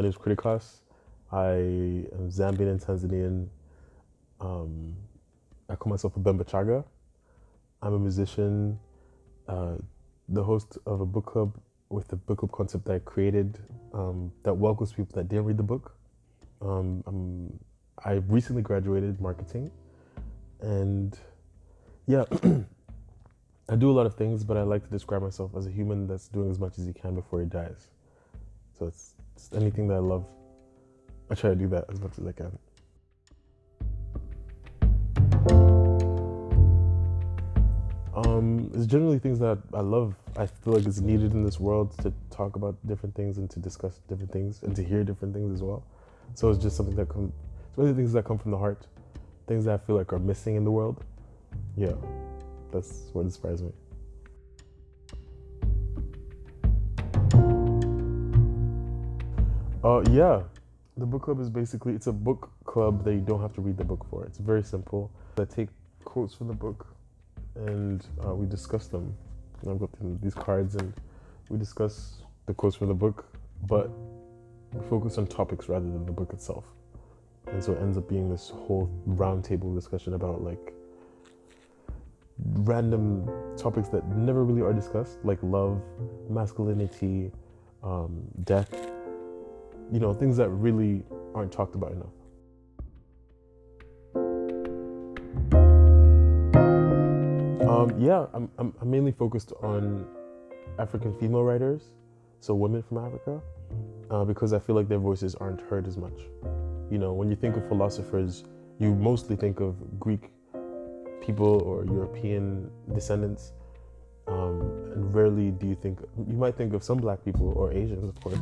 My name is Kriticos. I am Zambian and Tanzanian. I call myself a Bemba Chaga. I'm a musician, the host of a book club with the book club concept that I created that welcomes people that didn't read the book. I recently graduated marketing, and yeah, I do a lot of things, but I like to describe myself as a human that's doing as much as he can before he dies. So it's anything that I love. I try to do that as much as I can. It's generally things that I love. I feel like it's needed in this world to talk about different things and to discuss different things and to hear different things as well. So it's just something that it's really things that come from the heart, things that I feel like are missing in the world. Yeah, that's what inspires me. Yeah, the book club is basically, it's a book club that you don't have to read the book for. It's very simple. I take quotes from the book and we discuss them. I've got these cards and we discuss the quotes from the book, but we focus on topics rather than the book itself. And so it ends up being this whole roundtable discussion about like random topics that never really are discussed, like love, masculinity, death, things that really aren't talked about enough. Yeah, I'm mainly focused on African female writers, so women from Africa, because I feel like their voices aren't heard as much. When you think of philosophers, you mostly think of Greek people or European descendants, and rarely do you might think of some black people or Asians, of course,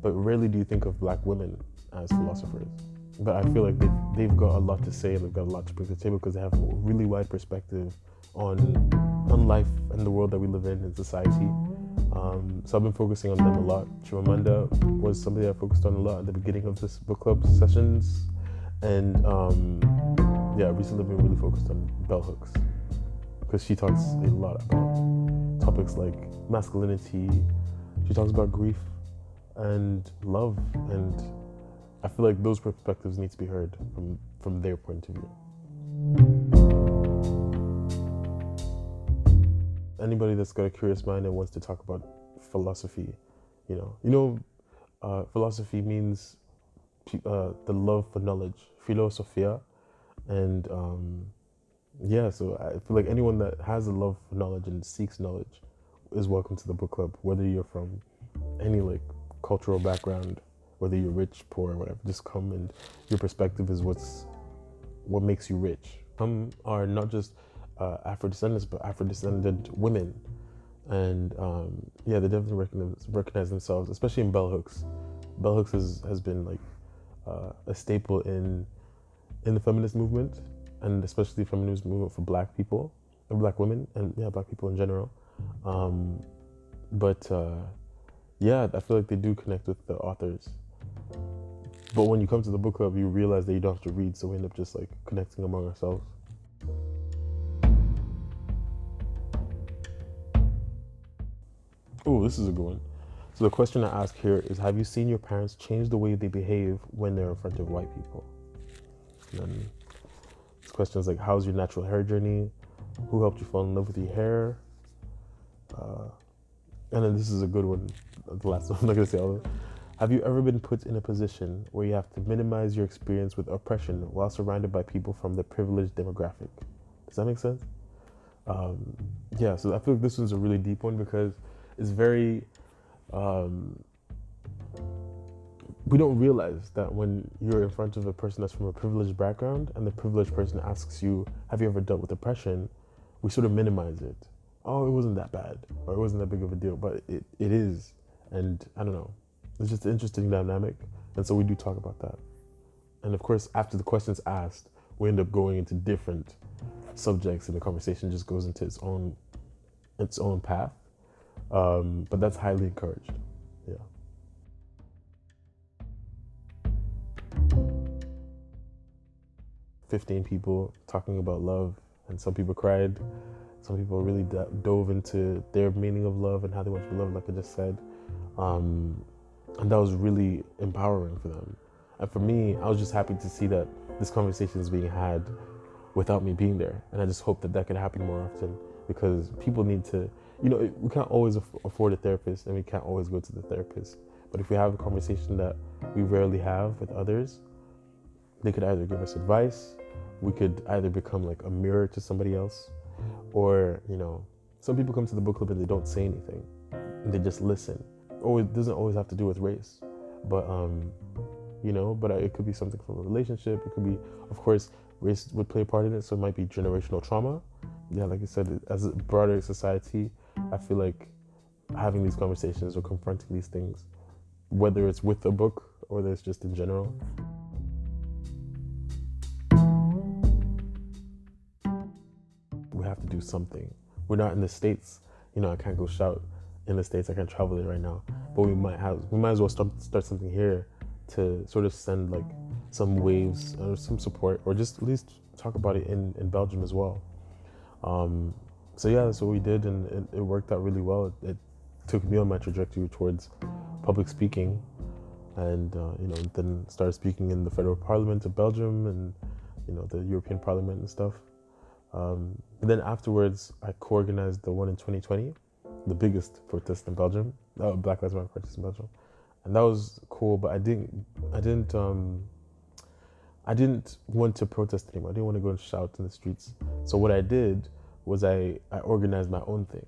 but rarely do you think of black women as philosophers. But I feel like they've got a lot to say and they've got a lot to bring to the table because they have a really wide perspective on life and the world that we live in society. So I've been focusing on them a lot. Chimamanda was somebody I focused on a lot at the beginning of this book club sessions. And recently I've been really focused on bell hooks because she talks a lot about topics like masculinity. She talks about grief and love, and I feel like those perspectives need to be heard from their point of view. Anybody that's got a curious mind and wants to talk about philosophy, philosophy means the love for knowledge, philosophia, and so I feel like anyone that has a love for knowledge and seeks knowledge is welcome to the book club, whether you're from any cultural background, whether you're rich, poor, whatever. Just come, and your perspective is what makes you rich. Some are not just Afro-descendants, but Afro-descendant women, and they definitely recognize themselves, especially in bell hooks. Bell hooks has been a staple in the feminist movement, and especially the feminist movement for black people and black women, and black people in general. I feel like they do connect with the authors. But when you come to the book club, you realize that you don't have to read, so we end up just connecting among ourselves. Oh, this is a good one. So the question I ask here is, have you seen your parents change the way they behave when they're in front of white people? And then this question is how's your natural hair journey? Who helped you fall in love with your hair? And then this is a good one, the last one, I'm not going to say all of it. Have you ever been put in a position where you have to minimize your experience with oppression while surrounded by people from the privileged demographic? Does that make sense? So I feel like this one's a really deep one because it's very, we don't realize that when you're in front of a person that's from a privileged background and the privileged person asks you, have you ever dealt with oppression? We sort of minimize it. Oh, it wasn't that bad, or it wasn't that big of a deal, but it is. And I don't know, it's just an interesting dynamic. And so we do talk about that. And of course, after the question's asked, we end up going into different subjects and the conversation just goes into its own path. But that's highly encouraged. Yeah. 15 people talking about love, and some people cried. Some people really dove into their meaning of love and how they want to be loved, like I just said. And that was really empowering for them. And for me, I was just happy to see that this conversation is being had without me being there. And I just hope that that could happen more often, because people need to, we can't always afford a therapist, and we can't always go to the therapist. But if we have a conversation that we rarely have with others, they could either give us advice, we could either become like a mirror to somebody else, or, some people come to the book club and they don't say anything, and they just listen. Or it doesn't always have to do with race, but it could be something from a relationship. It could be, of course, race would play a part in it, so it might be generational trauma. Yeah, like I said, as a broader society, I feel like having these conversations or confronting these things, whether it's with a book or whether it's just in general, we have to do something. We're not in the States, I can't go shout in the States, I can't travel there right now, but we might as well start something here to sort of send like some waves or some support, or just at least talk about it in Belgium as well. So yeah, that's what we did, and it worked out really well. It took me on my trajectory towards public speaking, and then started speaking in the federal parliament of Belgium and the European Parliament and stuff. And then afterwards, I co-organized the one in 2020, the biggest protest in Belgium, Black Lives Matter protest in Belgium, and that was cool. But I didn't want to protest anymore. I didn't want to go and shout in the streets. So what I did was I organized my own thing,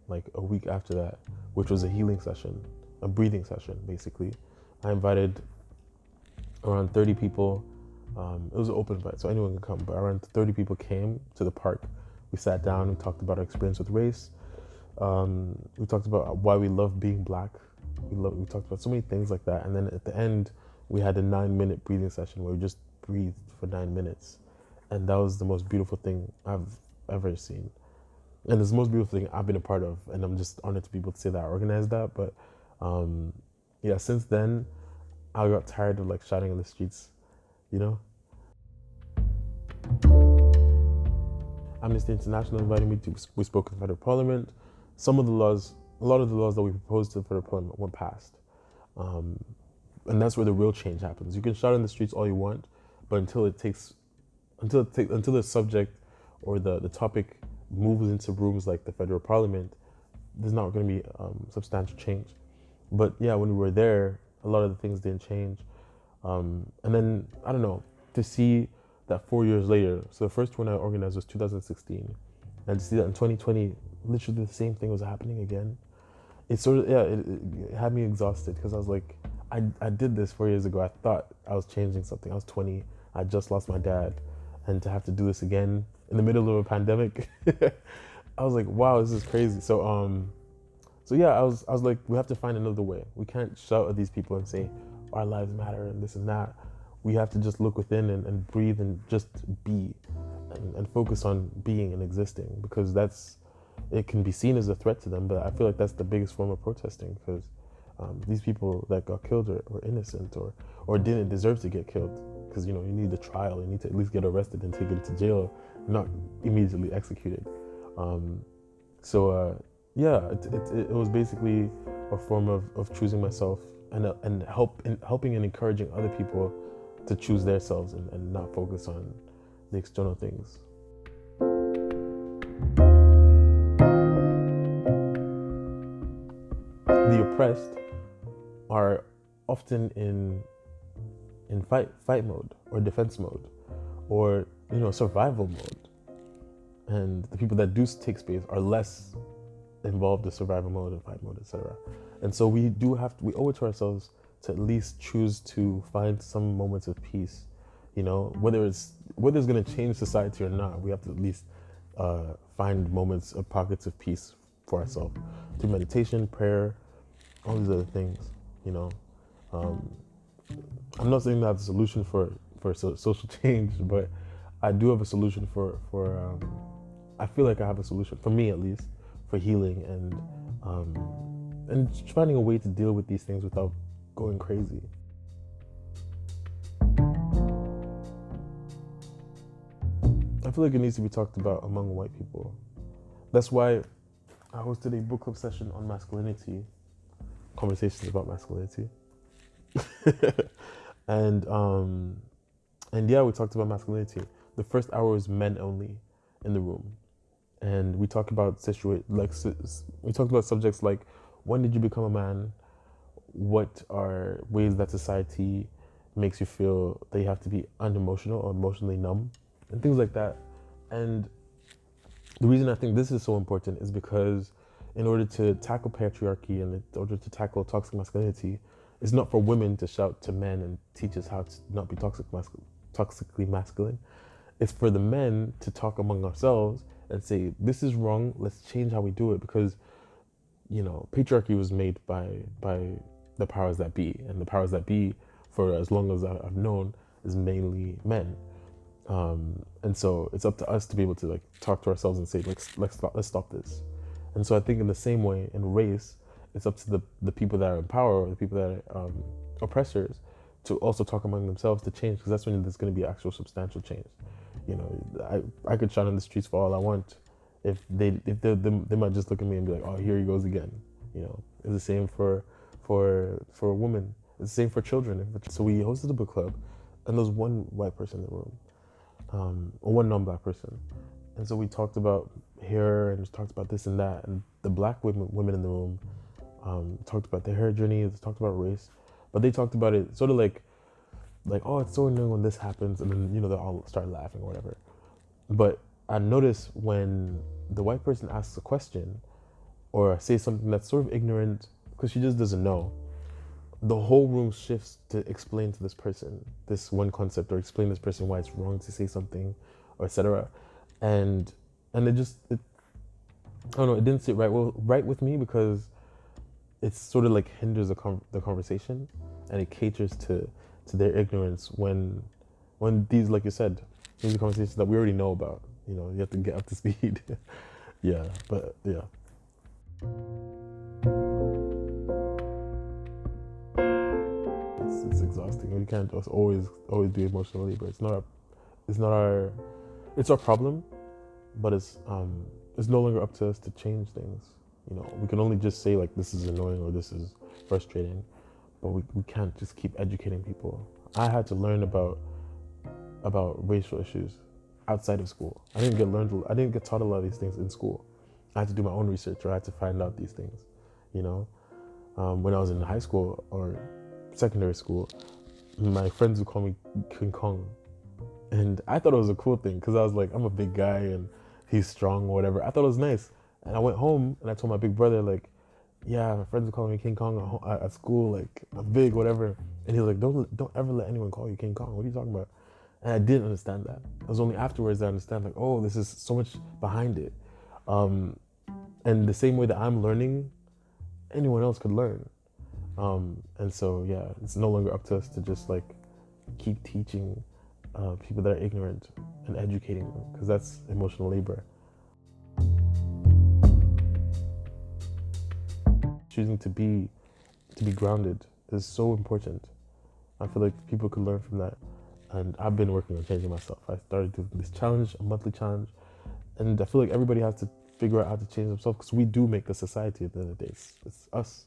like a week after that, which was a healing session, a breathing session, basically. I invited around 30 people. It was an open invite, so anyone could come, but around 30 people came to the park. We sat down, we talked about our experience with race. We talked about why we love being Black. We talked about so many things like that. And then at the end, we had a 9-minute breathing session where we just breathed for 9 minutes. And that was the most beautiful thing I've ever seen. And it's the most beautiful thing I've been a part of. And I'm just honored to be able to say that I organized that. But since then, I got tired of like shouting in the streets, Amnesty International invited me to, we spoke in the federal parliament. A lot of the laws that we proposed to the federal parliament were passed. And that's where the real change happens. You can shout in the streets all you want, but until the subject or the topic moves into rooms like the federal parliament, there's not going to be substantial change. But yeah, when we were there, a lot of the things didn't change. And then, I don't know, to see that 4 years later, so the first one I organized was 2016, and to see that in 2020, literally the same thing was happening again, it had me exhausted, because I was like, I did this 4 years ago. I thought I was changing something. I was 20, I just lost my dad, and to have to do this again in the middle of a pandemic, I was like, wow, this is crazy. So yeah, I was like, we have to find another way. We can't shout at these people and say, our lives matter and this and that. We have to just look within and breathe and just be and focus on being and existing, because it can be seen as a threat to them, but I feel like that's the biggest form of protesting, because these people that got killed were innocent or didn't deserve to get killed, because you need the trial, you need to at least get arrested and taken to jail, not immediately executed. It was basically a form of choosing myself and helping and encouraging other people to choose themselves and not focus on the external things. The oppressed are often in fight mode or defense mode or survival mode, and the people that do take space are less involved in survival mode and fight mode, etc. And so we owe it to ourselves to at least choose to find some moments of peace, whether it's going to change society or not. We have to at least find moments of pockets of peace for ourselves through meditation, prayer, all these other things. I'm not saying that I have a solution for social change, but I do have a solution for I feel like I have a solution, for me at least, for healing and finding a way to deal with these things without going crazy. I feel like it needs to be talked about among white people. That's why I hosted a book club session on masculinity, conversations about masculinity. and yeah, we talked about masculinity. The first hour was men only in the room, and we talked about we talked about subjects like, when did you become a man? What are ways that society makes you feel that you have to be unemotional or emotionally numb, and things like that. And the reason I think this is so important is because in order to tackle patriarchy and in order to tackle toxic masculinity, it's not for women to shout to men and teach us how to not be toxically masculine. It's for the men to talk among ourselves and say, this is wrong, let's change how we do it, because patriarchy was made by the powers that be, and the powers that be, for as long as I've known, is mainly men. And so it's up to us to be able to like talk to ourselves and say, let's stop this. And so I think in the same way in race, it's up to the people that are in power, or the people that are oppressors, to also talk among themselves to change, because that's when there's going to be actual substantial change. I could shout on the streets for all I want. If they might just look at me and be like, oh, here he goes again. It's the same for a woman. It's the same for children. So we hosted a book club, and there was one white person in the room, or one non-black person. And so we talked about hair and just talked about this and that. And the black women in the room talked about their hair journey, they talked about race, but they talked about it sort of like, oh, it's so annoying when this happens, and then they all start laughing or whatever. But I notice when the white person asks a question or says something that's sort of ignorant because she just doesn't know, the whole room shifts to explain to this person this one concept, or explain to this person why it's wrong to say something, or etc. And I don't know, it didn't sit right with me, because it's sort of like hinders the conversation, and it caters to their ignorance when these, like you said, these are conversations that we already know about. You have to get up to speed. Yeah, but yeah. It's exhausting. We can't just always do emotional labor. It's our problem, but it's no longer up to us to change things. We can only just say like, this is annoying or this is frustrating, but we can't just keep educating people. I had to learn about racial issues outside of school. I didn't get taught a lot of these things in school. I had to do my own research, or I had to find out these things. When I was in high school or secondary school, my friends would call me King Kong, and I thought it was a cool thing, because I was like, I'm a big guy and he's strong or whatever. I thought it was nice. And I went home and I told my big brother, like, yeah, my friends were calling me King Kong at school, like, I'm big, whatever. And he was like, don't ever let anyone call you King Kong. What are you talking about? And I didn't understand that. It was only afterwards that I understand, like, oh, this is so much behind it. And the same way that I'm learning, anyone else could learn. And so, yeah, it's no longer up to us to just like keep teaching people that are ignorant and educating them, because that's emotional labor. Choosing to be grounded is so important. I feel like people could learn from that, and I've been working on changing myself. I started doing this challenge, a monthly challenge, and I feel like everybody has to figure out how to change themselves, because we do make the society at the end of the day. It's us.